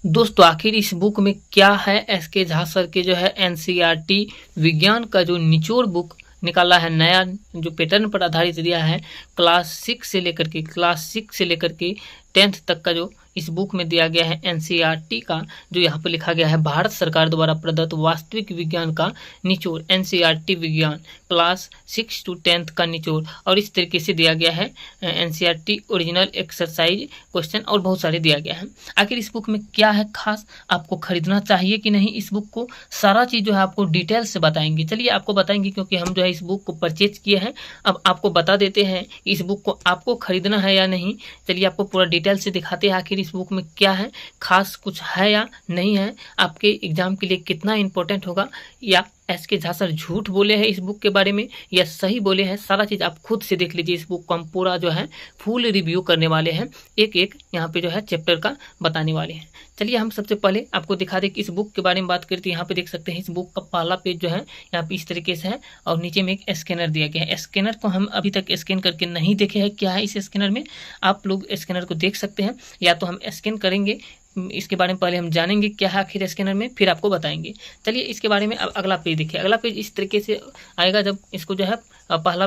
दोस्तों आखिर इस बुक में क्या है? एस के झा सर के जो है एनसीईआरटी विज्ञान का जो निचोड़ बुक निकाला है, नया जो पैटर्न पर आधारित दिया है, क्लास 6 से लेकर के 10th तक का जो इस बुक में दिया गया है एनसीईआरटी का, जो यहाँ पर लिखा गया है भारत सरकार द्वारा प्रदत्त वास्तविक विज्ञान का निचोड़, एनसीईआरटी विज्ञान क्लास 6 to 10th का निचोड़, और इस तरीके से दिया गया है एनसीईआरटी ओरिजिनल एक्सरसाइज क्वेश्चन और बहुत सारे दिया गया है। आखिर इस बुक में क्या है खास, आपको खरीदना चाहिए कि नहीं इस बुक को, सारा चीज़ जो है आपको डिटेल से बताएंगे। चलिए आपको बताएंगे, क्योंकि हम जो है इस बुक को परचेज किए हैं। अब आपको बता देते हैं इस बुक को आपको खरीदना है या नहीं। चलिए आपको पूरा डिटेल से दिखाते हैं आखिर इस बुक में क्या है खास, कुछ है या नहीं है, आपके एग्जाम के लिए कितना इंपॉर्टेंट होगा, या एस के झा सर झूठ बोले हैं इस बुक के बारे में या सही बोले हैं। सारा चीज़ आप खुद से देख लीजिए। इस बुक को हम पूरा जो है फुल रिव्यू करने वाले हैं, एक एक यहाँ पे जो है चैप्टर का बताने वाले हैं। चलिए हम सबसे पहले आपको दिखा दें कि इस बुक के बारे में बात करते हैं। यहाँ पे देख सकते हैं इस बुक का पहला पेज जो है यहाँ पे इस तरीके से है, और नीचे में एक स्कैनर दिया गया है। स्कैनर को हम अभी तक स्कैन करके नहीं देखे हैं, क्या है इस स्कैनर में, आप लोग स्कैनर को देख सकते हैं, या तो हम स्कैन करेंगे, इसके बारे में पहले हम जानेंगे क्या है आखिर स्कैनर में, फिर आपको बताएंगे। चलिए इसके बारे में अब अगला पेज देखिए। अगला पेज इस तरीके से आएगा, जब इसको जो है पहला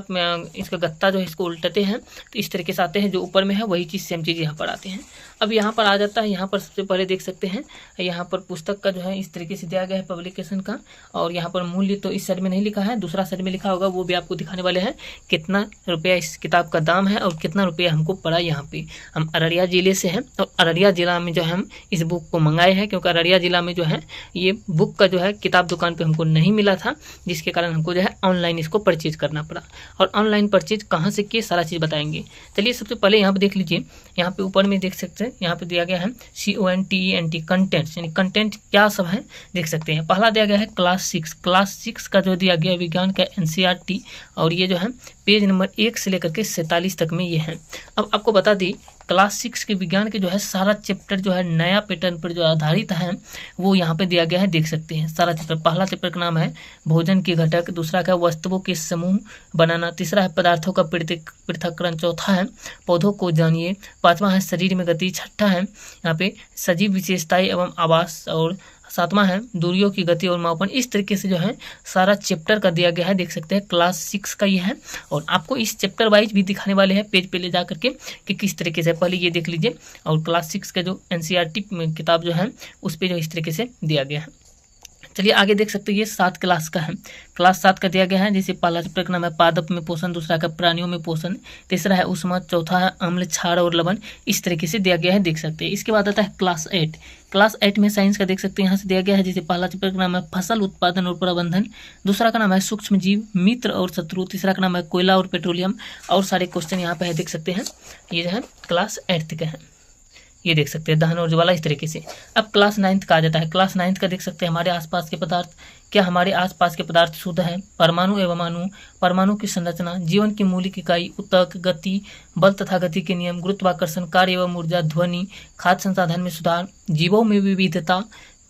इसका गत्ता जो है इसको उल्टाते हैं तो इस तरीके से आते हैं, जो ऊपर में है वही चीज़ सेम चीज़ यहाँ पर आते हैं। अब यहाँ पर आ जाता है, यहाँ पर सबसे पहले देख सकते हैं यहाँ पर पुस्तक का जो है इस तरीके से दिया गया है पब्लिकेशन का, और यहाँ पर मूल्य तो इस साइड में नहीं लिखा है, दूसरा साइड में लिखा होगा, वो भी आपको दिखाने वाले हैं कितना रुपया इस किताब का दाम है और कितना रुपया हमको पड़ा। यहाँ पे हम अररिया ज़िले से हैं, और अररिया ज़िला में जो है हम इस बुक को मंगाए हैं, क्योंकि अररिया ज़िला में जो है ये बुक का जो है किताब दुकान पे हमको नहीं मिला था, जिसके कारण हमको जो है ऑनलाइन इसको परचेज करना पड़ा। और ऑनलाइन परचेज कहाँ से किए सारा चीज़ बताएंगे। चलिए सबसे पहले यहाँ पे देख लीजिए, यहाँ पे ऊपर में देख सकते हैं यहाँ पे दिया गया है CONTENT कंटेंट्स, यानी कंटेंट क्या सब है देख सकते हैं। पहला दिया गया है क्लास 6 का जो दिया गया है विज्ञान का एनसीईआरटी, और ये जो है पेज नंबर 1 से लेकर के 47 तक में ये है। अब आपको बता दी क्लास 6 के विज्ञान के जो है सारा चैप्टर जो है नया पैटर्न पर जो आधारित है वो यहाँ पे दिया गया है, देख सकते हैं सारा चैप्टर। पहला चैप्टर का नाम है भोजन के घटक, दूसरा का वस्तुओं के समूह बनाना, तीसरा है पदार्थों का पृथक्करण, चौथा है पौधों को जानिए, पांचवा है शरीर में गति, छठा है यहाँ पे सजीव विशेषताएं एवं आवास, और सातवां है दूरियों की गति और मापन। इस तरीके से जो है सारा चैप्टर का दिया गया है, देख सकते हैं क्लास 6 का ये है। और आपको इस चैप्टर वाइज भी दिखाने वाले हैं पेज पे ले जा करके कि किस तरीके से, पहले ये देख लीजिए। और क्लास 6 का जो एनसीईआरटी किताब जो है उस पर जो इस तरीके से दिया गया है। चलिए आगे देख सकते हैं ये 7 क्लास का है, क्लास 7 का दिया गया है। जैसे पहला चैप्टर का नाम है पादप में पोषण, दूसरा का प्राणियों में पोषण, तीसरा है उष्मा, चौथा है अम्ल, क्षार और लवण। इस तरीके से दिया गया है, देख सकते हैं। इसके बाद आता है क्लास 8। क्लास 8 में साइंस का देख सकते हैं, यहाँ से दिया गया है। जैसे पहला चैप्टर का नाम है फसल उत्पादन और प्रबंधन, दूसरा का नाम है सूक्ष्म जीव, मित्र और शत्रु, तीसरा का नाम है कोयला और पेट्रोलियम, और सारे क्वेश्चन यहाँ पे है, देख सकते हैं। ये जो है क्लास 8 का है, ये देख सकते हैं दहन और ज्वाला, इस तरीके से। अब क्लास 9 का आ जाता है। क्लास 9 का देख सकते हैं हमारे आसपास के पदार्थ, क्या हमारे आसपास के पदार्थ शुद्ध है, परमाणु एवं अणु, परमाणु की संरचना, जीवन की मौलिक इकाई, ऊतक, गति, बल तथा गति के नियम, गुरुत्वाकर्षण, कार्य एवं ऊर्जा, ध्वनि, खाद्य संसाधन में सुधार, जीवों में विविधता,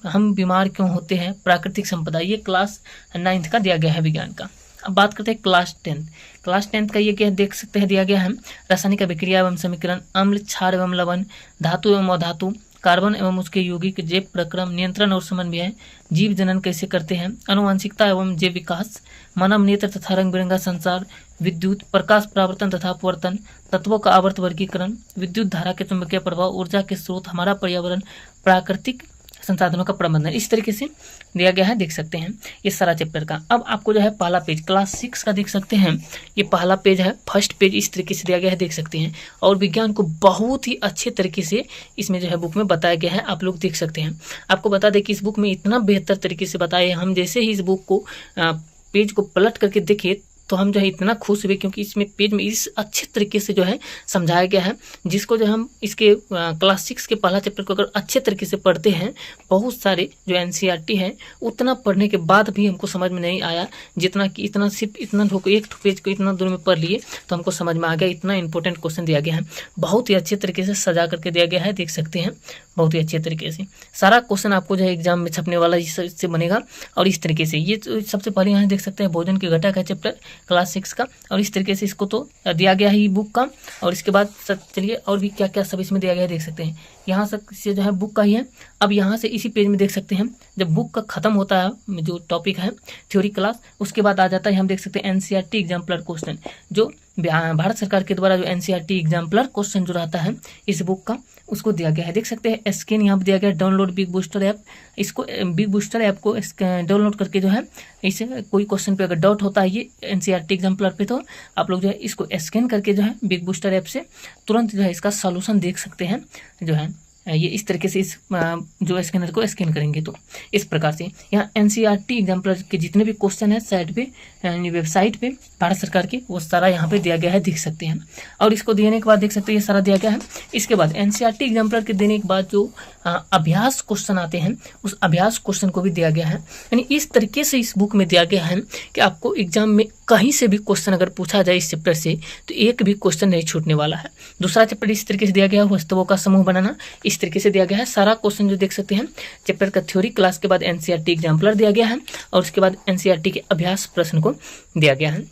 हम बीमार क्यों होते हैं, प्राकृतिक संपदा। ये क्लास 9 का दिया गया है विज्ञान का। अब बात करते हैं क्लास 10। क्लास 10 का ये क्या देख सकते हैं दिया गया है, रासायनिक अभिक्रिया एवं समीकरण, अम्ल, क्षार एवं लवण, धातु एवं अधातु, कार्बन एवं उसके यौगिक, जैव प्रक्रम, नियंत्रण और समन्वय, जीव जनन कैसे करते हैं, आनुवंशिकता एवं जैव विकास, मानव नेत्र तथा रंग बिरंगा संसार, विद्युत, प्रकाश परावर्तन तथा अपवर्तन, तत्वों का आवर्त वर्गीकरण, विद्युत धारा के चुंबकीय प्रभाव, ऊर्जा के स्रोत, हमारा पर्यावरण, प्राकृतिक संसाधनों का प्रबंधन। इस तरीके से दिया गया है, देख सकते हैं ये सारा चैप्टर का। अब आपको जो है पहला पेज क्लास 6 का देख सकते हैं, ये पहला पेज है, फर्स्ट पेज इस तरीके से दिया गया है, देख सकते हैं। और विज्ञान को बहुत ही अच्छे तरीके से इसमें जो है बुक में बताया गया है, आप लोग देख सकते हैं। आपको बता दें कि इस बुक में इतना बेहतर तरीके से बताया है, हम जैसे ही इस बुक को पेज को पलट करके देखे तो हम जो है इतना खुश हुए, क्योंकि इसमें पेज में इस अच्छे तरीके से जो है समझाया गया है, जिसको जो हम इसके क्लास 6 के पहला चैप्टर को अगर अच्छे तरीके से पढ़ते हैं, बहुत सारे जो एनसीईआरटी है उतना पढ़ने के बाद भी हमको समझ में नहीं आया, जितना कि इतना सिर्फ इतना एक पेज को इतना दूर में पढ़ लिए तो हमको समझ में आ गया। इतना इंपॉर्टेंट क्वेश्चन दिया गया है, बहुत ही अच्छे तरीके से सजा करके दिया गया है, देख सकते हैं बहुत ही अच्छे तरीके से। सारा क्वेश्चन आपको जो है एग्जाम में छपने वाला इससे बनेगा। और इस तरीके से ये सबसे पहले यहाँ देख सकते हैं भोजन के घटक है चैप्टर, क्लास 6 का। और इस तरीके से इसको तो दिया गया है ये बुक का। और इसके बाद चलिए और भी क्या क्या सब इसमें दिया गया है देख सकते हैं। यहाँ से जो है बुक का ही है। अब यहाँ से इसी पेज में देख सकते हैं जब बुक का खत्म होता है जो टॉपिक है थ्योरी क्लास, उसके बाद आ जाता है हम देख सकते हैं एनसीईआरटी एग्जाम्पलर क्वेश्चन, जो भारत सरकार के द्वारा जो एनसीईआरटी एग्जाम्पलर क्वेश्चन जो रहता है इस बुक का उसको दिया गया है। देख सकते हैं स्कैन यहाँ पर दिया गया है, डाउनलोड बिग बूस्टर ऐप। इसको बिग बूस्टर ऐप को डाउनलोड करके जो है इसे कोई क्वेश्चन पे अगर डाउट होता है ये एनसीईआरटी एग्जाम्पलर पे, तो आप लोग जो है इसको स्कैन करके जो है बिग बूस्टर ऐप से तुरंत जो है इसका सॉल्यूशन देख सकते हैं। जो है ये इस तरीके से इस जो स्कैनर को स्कैन करेंगे तो इस प्रकार से यहाँ एनसीईआरटी एग्जाम्पलर के जितने भी क्वेश्चन है साइड पे वेबसाइट पे भारत सरकार के वो सारा यहाँ पे दिया गया है, देख सकते हैं। और इसको देने के बाद देख सकते हैं ये सारा दिया गया है। इसके बाद एनसीईआरटी एग्जाम्पलर के देने के बाद जो अभ्यास क्वेश्चन आते हैं उस अभ्यास क्वेश्चन को भी दिया गया है। यानी इस तरीके से इस बुक में दिया गया है कि आपको एग्जाम में कहीं से भी क्वेश्चन अगर पूछा जाए इस चैप्टर से तो एक भी क्वेश्चन नहीं छूटने वाला है। दूसरा चैप्टर इस तरीके से दिया गया है वस्तुओं का समूह बनाना, इस तरीके से दिया गया है। सारा क्वेश्चन जो देख सकते हैं चैप्टर का थ्योरी क्लास के बाद एनसीईआरटी एग्जाम्पलर दिया गया है और उसके बाद एनसीईआरटी के अभ्यास प्रश्न को दिया गया है।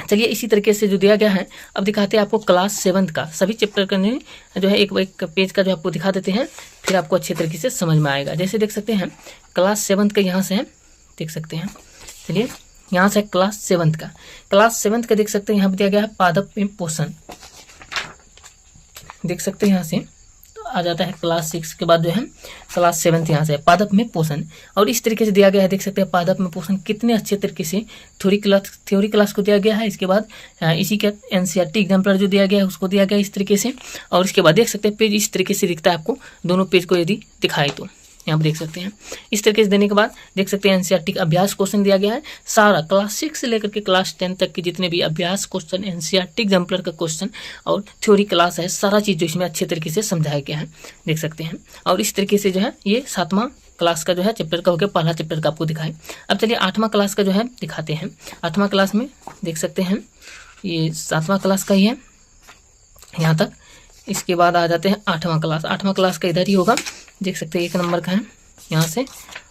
चलिए इसी तरीके से जो दिया गया है अब दिखाते हैं आपको क्लास 7 का सभी चैप्टर का जो है एक पेज का जो आपको दिखा देते हैं, फिर आपको अच्छे तरीके से समझ में आएगा। जैसे देख सकते हैं क्लास 7 का यहाँ से है, देख सकते हैं। चलिए यहाँ से क्लास 7 का, क्लास 7 का देख सकते हैं यहाँ पर दिया गया है पादप में पोषण, देख सकते हैं यहाँ से आ जाता है क्लास 6 के बाद जो है क्लास 7 यहाँ से है पादप में पोषण। और इस तरीके से दिया गया है, देख सकते हैं पादप में पोषण कितने अच्छे तरीके से थ्योरी क्लास को दिया गया है। इसके बाद इसी का एनसीईआरटी एग्जाम्पलर जो दिया गया है उसको दिया गया है इस तरीके से। और इसके बाद देख सकते हैं पेज इस तरीके से दिखता है आपको, दोनों पेज को यदि दिखाए तो यहाँ पर देख सकते हैं। इस तरीके से देने के बाद देख सकते हैं एनसीईआरटी का अभ्यास क्वेश्चन दिया गया है। सारा क्लास 6 से लेकर के क्लास 10 तक के जितने भी अभ्यास क्वेश्चन एनसीईआरटी एग्जाम्पलर का क्वेश्चन और थ्योरी क्लास है सारा चीज़ जो इसमें अच्छे तरीके से समझाया गया है, देख सकते हैं। और इस तरीके से जो है ये 7वां क्लास का जो है चैप्टर का हो गया, पहला चैप्टर का आपको दिखाए। अब चलिए 8वां क्लास का जो है दिखाते हैं। 8वां क्लास में देख सकते हैं ये 7वां क्लास का ही है यहाँ तक। इसके बाद आ जाते हैं 8वां क्लास। 8वां क्लास का इधर ही होगा, देख सकते हैं 1 नंबर का है यहाँ से।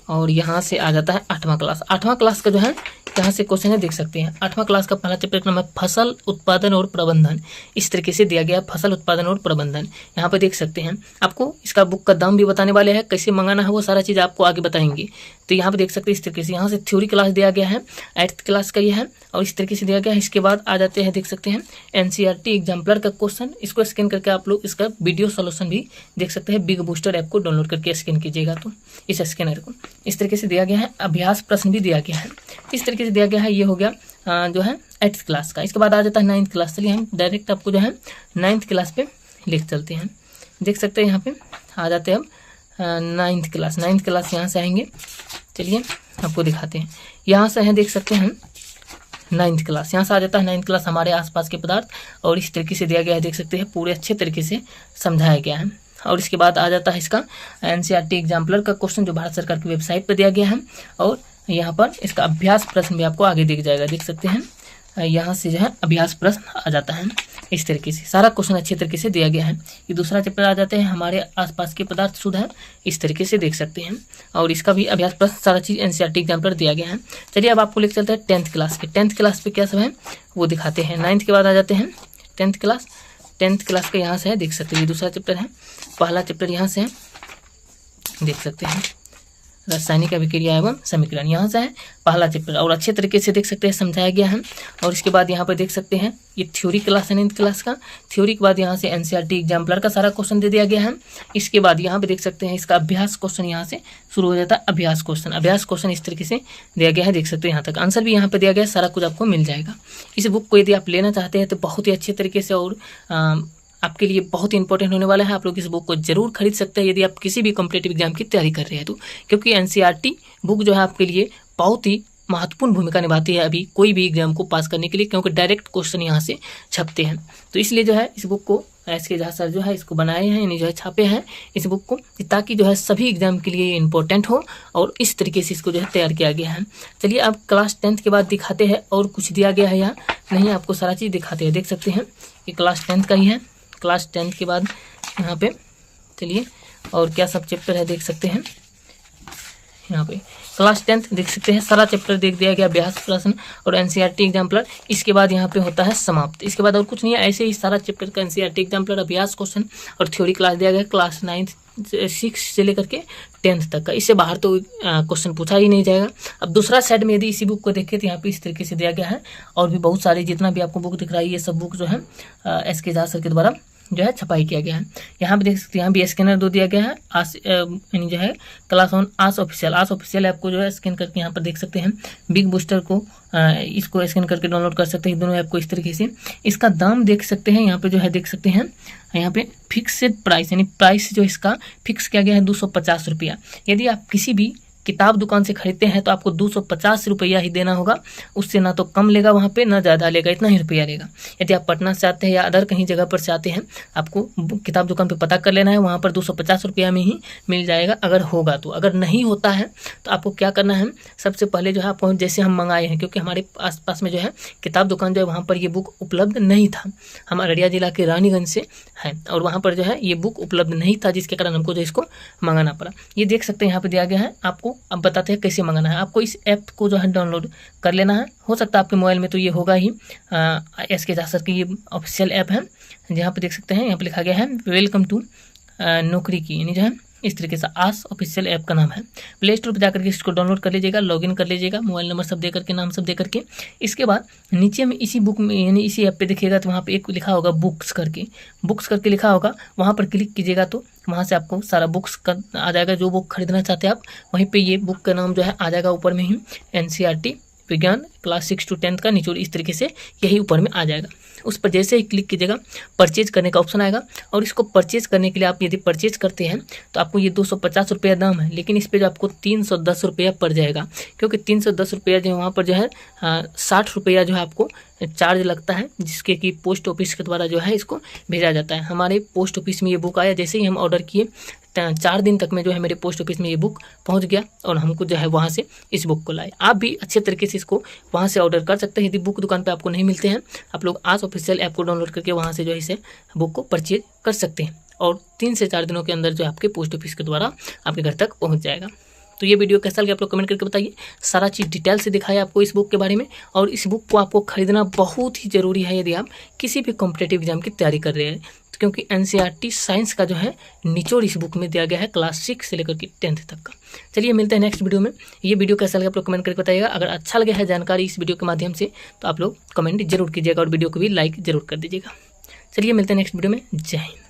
और यहाँ से आ जाता है 8वां क्लास। 8वां क्लास का जो है यहाँ से क्वेश्चन है, देख सकते हैं 8वां क्लास का पहला चैप्टर का नाम है फसल उत्पादन और प्रबंधन। इस तरीके से दिया गया फसल उत्पादन और प्रबंधन। यहाँ पे देख सकते हैं आपको इसका बुक का दाम भी बताने वाले हैं, कैसे मंगाना है वो सारा चीज़ आपको आगे बताएंगे। तो यहाँ पे देख सकते हैं इस तरीके से यहाँ से थ्योरी क्लास दिया गया है, 8th क्लास का ये है और इस तरीके से दिया गया है। इसके बाद आ जाते हैं देख सकते हैं एनसीईआरटी एग्जाम्पलर का क्वेश्चन, इसको स्कैन करके आप लोग इसका वीडियो सॉल्यूशन भी देख सकते हैं। बिग बूस्टर ऐप को डाउनलोड करके स्कैन कीजिएगा तो इस स्कैनर को इस तरीके से दिया गया है। अभ्यास प्रश्न भी दिया गया है, इस तरीके से दिया गया है। ये हो गया जो है 8th क्लास का। इसके बाद आ जाता है 9th क्लास। चलिए हम डायरेक्ट आपको जो है 9th क्लास पे लिख चलते हैं। देख सकते हैं यहाँ पे आ जाते हैं हम 9th क्लास। 9th क्लास यहाँ से आएंगे, चलिए आपको दिखाते हैं। यहाँ से है देख सकते हैं 9th क्लास, यहाँ से आ जाता है 9th क्लास हमारे आसपास के पदार्थ। और इस तरीके से दिया गया है, देख सकते हैं पूरे अच्छे तरीके से समझाया गया है। और इसके बाद आ जाता है इसका एनसीईआरटी एग्जाम्पलर का क्वेश्चन जो भारत सरकार की वेबसाइट पर दिया गया है। और यहाँ पर इसका अभ्यास प्रश्न भी आपको आगे दिख जाएगा, देख सकते हैं यहाँ से जो है अभ्यास प्रश्न आ जाता है। इस तरीके से सारा क्वेश्चन अच्छे तरीके से दिया गया है। ये दूसरा चैप्टर आ जाते हैं हमारे आसपास के पदार्थ शुद्ध है, इस तरीके से देख सकते हैं। और इसका भी अभ्यास प्रश्न सारा चीज़ एनसीईआरटी एग्जाम्पलर दिया गया है। चलिए अब आपको लेकर चलते हैं 10th क्लास के। 10th क्लास पे क्या सब है वो दिखाते हैं। 9th के बाद आ जाते हैं 10th क्लास। 10th क्लास का यहाँ से है, देख सकते हैं ये दूसरा चैप्टर है, पहला चैप्टर यहाँ से है, देख सकते हैं रासायनिक अभिक्रिया एवं समीकरण यहाँ से है पहला चैप्टर। और अच्छे तरीके से देख सकते हैं समझाया गया है। और इसके बाद यहाँ पर देख सकते हैं ये थ्योरी क्लास है 9th क्लास का। थ्योरी के बाद यहाँ से एनसीईआरटी एग्जाम्पलर का सारा क्वेश्चन दे दिया गया है। इसके बाद यहाँ पे देख सकते हैं इसका अभ्यास क्वेश्चन यहाँ से शुरू हो जाता है। अभ्यास क्वेश्चन, अभ्यास क्वेश्चन इस तरीके से दिया गया है, देख सकते हैं यहाँ तक आंसर भी यहाँ पे दिया गया है, सारा कुछ आपको मिल जाएगा। इस बुक को यदि आप लेना चाहते हैं तो बहुत ही अच्छे तरीके से और आपके लिए बहुत ही इंपॉर्टेंट होने वाला है। आप लोग इस बुक को जरूर खरीद सकते हैं यदि आप किसी भी कॉम्पिटिटिव एग्जाम की तैयारी कर रहे हैं तो, क्योंकि एनसीईआरटी बुक जो है आपके लिए बहुत ही महत्वपूर्ण भूमिका निभाती है अभी कोई भी एग्जाम को पास करने के लिए, क्योंकि डायरेक्ट क्वेश्चन यहाँ से छपते हैं। तो इसलिए जो है इस बुक को एसके झा सर जो है इसको बनाए हैं, यानी जो है छापे हैं इस बुक को, ताकि जो है सभी एग्जाम के लिए इम्पोर्टेंट हो और इस तरीके से इसको जो है तैयार किया गया है। चलिए अब क्लास 10th के बाद दिखाते हैं और कुछ दिया गया है या नहीं, आपको सारा चीज़ दिखाते हैं। देख सकते हैं ये क्लास 10th का ही है। क्लास 10th के बाद यहाँ पे चलिए और क्या सब चैप्टर है देख सकते हैं। यहाँ पे क्लास 10th देख सकते हैं, सारा चैप्टर देख दिया गया, अभ्यास प्रश्न और एनसीईआरटी एग्जाम्पलर। इसके बाद यहाँ पे होता है समाप्त। इसके बाद और कुछ नहीं है, ऐसे ही सारा चैप्टर का एनसीईआरटी एग्जाम्पलर, अभ्यास क्वेश्चन और थ्योरी क्लास दिया गया क्लास 9th 6 से लेकर के 10th तक का। इससे बाहर तो क्वेश्चन पूछा ही नहीं जाएगा। अब दूसरा साइड में यदि इसी बुक को देखें तो यहाँ पे इस तरीके से दिया गया है, और भी बहुत सारे जितना भी आपको बुक दिख रहा है ये सब बुक जो है SK एजाज सर के द्वारा जो है छपाई किया गया है। यहाँ पे देख सकते हैं, यहाँ भी स्कैनर 2 दिया गया है, यानी जो है क्लास 1 आस ऑफिशियल ऐप को जो है स्कैन करके यहाँ पर देख सकते हैं। बिग बूस्टर को इसको स्कैन करके डाउनलोड कर सकते हैं, दोनों ऐप को इस तरीके से। इसका दाम देख सकते हैं, यहाँ पे जो है देख सकते हैं, यहाँ पे फिक्स्ड प्राइस, यानी प्राइस जो इसका फिक्स किया गया है 250 रुपया। यदि आप किसी भी किताब दुकान से खरीदते हैं तो आपको 250 रुपया ही देना होगा, उससे ना तो कम लेगा वहाँ पे ना ज़्यादा लेगा, इतना ही रुपया लेगा। यदि आप पटना से आते हैं या अदर कहीं जगह पर से आते हैं, आपको किताब दुकान पे पता कर लेना है, वहाँ पर 250 रुपया में ही मिल जाएगा अगर होगा तो। अगर नहीं होता है तो आपको क्या करना है, सबसे पहले जो है आपको, जैसे हम मंगाए हैं, क्योंकि हमारे आसपास में जो है किताब दुकान जो है वहाँ पर ये बुक उपलब्ध नहीं था। हम अररिया जिला के रानीगंज से हैं और वहाँ पर जो है ये बुक उपलब्ध नहीं था, जिसके कारण हमको जो इसको मंगाना पड़ा। ये देख सकते हैं यहाँ पर दिया गया है आपको। अब बताते हैं कैसे मंगाना है। आपको इस ऐप को जो है डाउनलोड कर लेना है। हो सकता है आपके मोबाइल में तो ये होगा ही, SK एजाज सर की ये ऑफिशियल ऐप है। जहाँ पे देख सकते हैं यहाँ पे लिखा गया है वेलकम टू नौकरी की, यानी जो है इस तरीके से आस ऑफिशियल ऐप का नाम है। प्ले स्टोर पर जाकर के इसको डाउनलोड कर लीजिएगा, लॉगिन कर लीजिएगा, मोबाइल नंबर सब दे करके, नाम सब दे करके। इसके बाद नीचे में इसी बुक में, यानी इसी ऐप पे देखिएगा तो वहाँ पे एक लिखा होगा बुक्स करके लिखा होगा, वहाँ पर क्लिक कीजिएगा तो वहाँ से आपको सारा बुक्स का आ जाएगा। जो बुक खरीदना चाहते हैं आप, वहीं पे ये बुक का नाम जो है आ जाएगा ऊपर में ही, एनसीईआरटी विज्ञान क्लास 6 to 10 का निचोड़, इस तरीके से यही ऊपर में आ जाएगा। उस पर जैसे ही क्लिक कीजिएगा परचेज करने का ऑप्शन आएगा, और इसको परचेज करने के लिए आप यदि परचेज करते हैं तो आपको ये 250 रुपया दाम है, लेकिन इस पर जो आपको 310 रुपया पड़ जाएगा, क्योंकि 310 रुपया जो है वहाँ पर जो है 60 रुपया जो है आपको चार्ज लगता है, जिसके कि पोस्ट ऑफिस के द्वारा जो है इसको भेजा जाता है। हमारे पोस्ट ऑफिस में ये बुक आया, जैसे ही हम ऑर्डर किए 4 दिन तक में जो है मेरे पोस्ट ऑफिस में ये बुक पहुंच गया, और हमको जो है वहाँ से इस बुक को लाए। आप भी अच्छे तरीके से इसको वहाँ से ऑर्डर कर सकते हैं। यदि बुक दुकान पे आपको नहीं मिलते हैं, आप लोग आस ऑफिशियल ऐप को डाउनलोड करके वहाँ से जो है इसे बुक को परचेज कर सकते हैं, और 3 से 4 दिनों के अंदर जो आपके पोस्ट ऑफिस के द्वारा आपके घर तक पहुँच जाएगा। तो ये वीडियो कैसा लगा आप लोग कमेंट करके बताइए। सारा चीज़ डिटेल से दिखाया आपको इस बुक के बारे में, और इस बुक को आपको खरीदना बहुत ही ज़रूरी है यदि आप किसी भी कॉम्पिटेटिव एग्जाम की तैयारी कर रहे हैं, क्योंकि एनसीईआरटी साइंस का जो है निचोड़ इस बुक में दिया गया है क्लास 6 से लेकर के 10th तक का। चलिए मिलते हैं नेक्स्ट वीडियो में। ये वीडियो कैसा लगा आप लोग कमेंट करके बताइएगा। अगर अच्छा लगा है जानकारी इस वीडियो के माध्यम से तो आप लोग कमेंट जरूर कीजिएगा और वीडियो को भी लाइक जरूर कर दीजिएगा। चलिए मिलते हैं नेक्स्ट वीडियो में। जय हिंद।